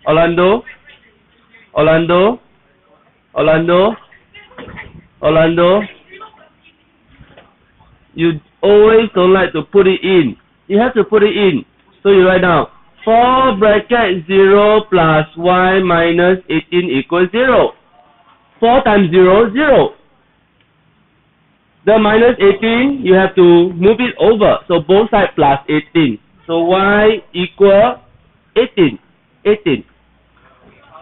Orlando, Orlando, Orlando, Orlando. You always don't like to put it in. You have to put it in. So you write down 4 bracket 0 plus y minus 18 equals 0. 4 times 0, 0. The minus 18, you have to move it over. So both sides plus 18. So y equal 18. 18.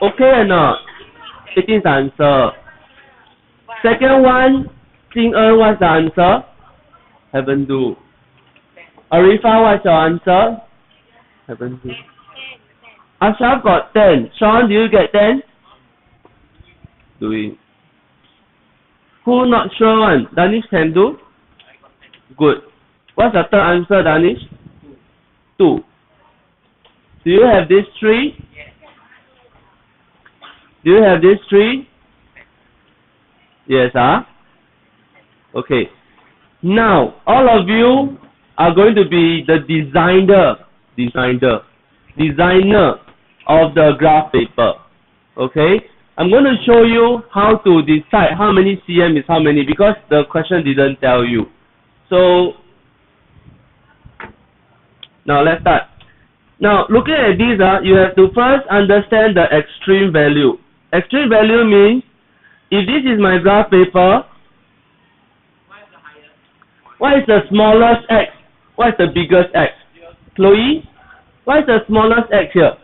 Okay or not? 18 is the answer. Second one, Jing-En, what's the answer? Haven't do. Arifa, what's your answer? Haven't do. Ashraf got 10. Sean, do you get 10? Doing. Who not sure one? Danish can do? Good. What's the third answer, Danish? 2. Do you have this 3? Do you have this 3? Yes, Okay. Now, all of you are going to be the designer of the graph paper. Okay? I'm going to show you how to decide how many cm is how many because the question didn't tell you. So, now let's start. Now, looking at these, you have to first understand the extreme value. Extreme value means, if this is my graph paper, what is the smallest x? What is the biggest x? Chloe, what is the smallest x here?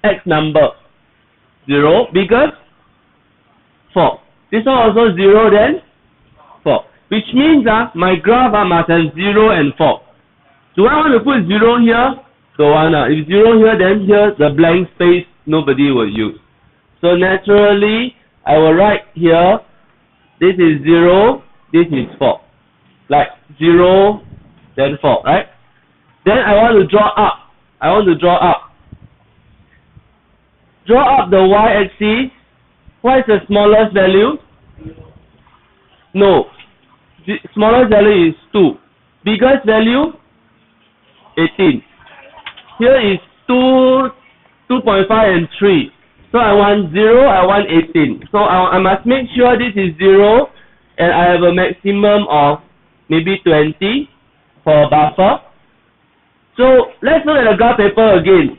X number. 0. Biggest? 4. This one also 0 then 4. Which means my graph must have 0 and 4. Do I want to put 0 here? Don't want. If 0 here, then here the blank space nobody will use. So naturally, I will write here, this is 0, this is 4. Like 0, then 4, right? Then I want to draw up. Draw up the y-axis. What is the smallest value? No. The smallest value is 2. Biggest value? 18. Here is 2.5 and 3. So I want 0, I want 18. So I must make sure this is 0 and I have a maximum of maybe 20 for a buffer. So let's look at the graph paper again.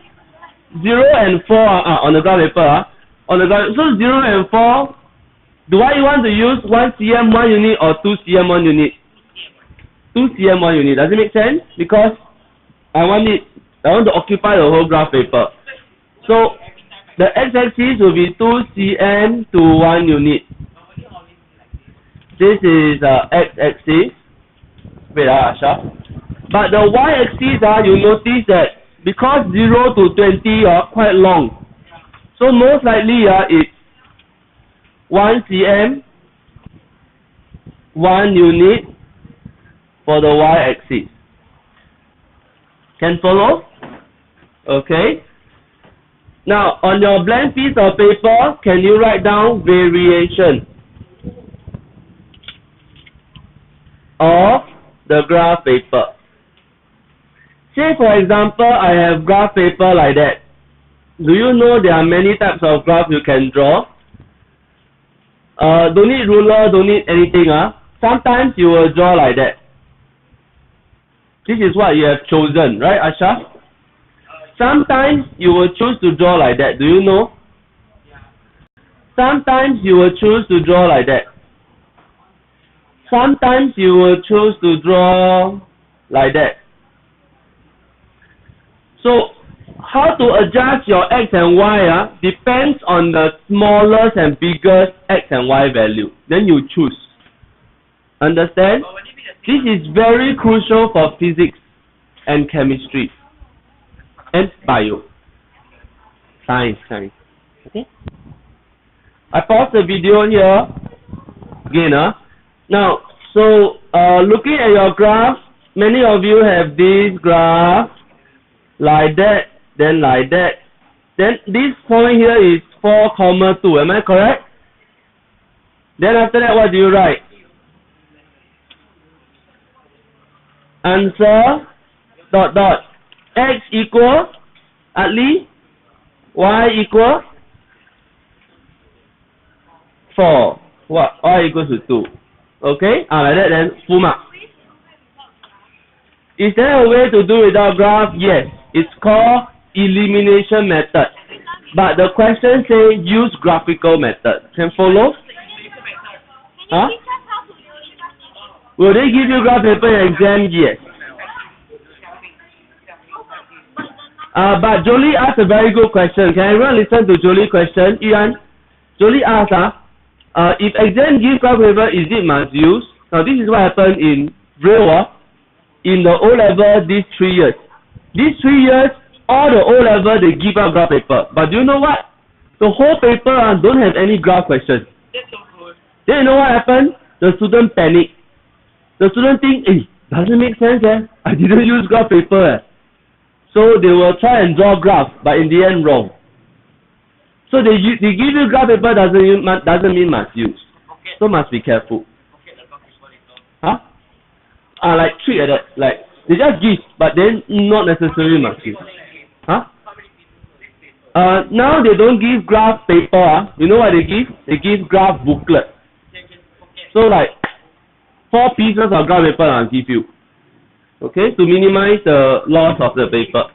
0 and 4 on the graph paper. So 0 and 4, do I want to use 1 cm 1 unit or 2 cm 1 unit? 2 cm 1 unit. Does it make sense? Because I want to occupy the whole graph paper. So the x-axis will be 2 cm to 1 unit. This is x-axis. Wait, Asha. But the y-axis, you notice that because 0 to 20 are quite long. So most likely it's 1 cm, 1 unit for the y-axis. Can follow? Okay. Now, on your blank piece of paper, can you write down variation of the graph paper? Say, for example, I have graph paper like that. Do you know there are many types of graph you can draw? Don't need ruler, don't need anything. Sometimes you will draw like that. This is what you have chosen, right, Asha? Sometimes you will choose to draw like that. Do you know? Sometimes you will choose to draw like that. Sometimes you will choose to draw like that. So, how to adjust your x and y depends on the smallest and biggest x and y value. Then you choose. Understand? This is very crucial for physics and chemistry and bio. Science. Okay? I pause the video here again. Now, so looking at your graph, many of you have this graph like that, then like that. Then this point here is 4, 2. Am I correct? Then after that, what do you write? Answer ... x equal Atlee y equal 4. What? Y equals to 2. Okay? Like that then full mark. Is there a way to do without graph? Yes. It's called elimination method. But the question says use graphical method. Can follow? Huh? Will they give you graph paper in exam? Yes. But Jolie asked a very good question. Can everyone listen to Jolie's question? Ian? Jolie asked, if exam gives graph paper, is it must use? Now this is what happened in real in the O-level these 3 years. These 3 years, all the O-level they give out graph paper. But do you know what? The whole paper don't have any graph questions. Then you know what happened? The student panic. The student think, doesn't make sense I didn't use graph paper So they will try and draw graph, but in the end wrong. So they give you graph paper doesn't mean must use. So must be careful. Huh? Like trick like that. Like they just give, but then not necessarily must use. Huh? Now they don't give graph paper. You know what they give? They give graph booklet. So like 4 pieces of graph paper I'll give you. Okay, to minimize the loss of the paper.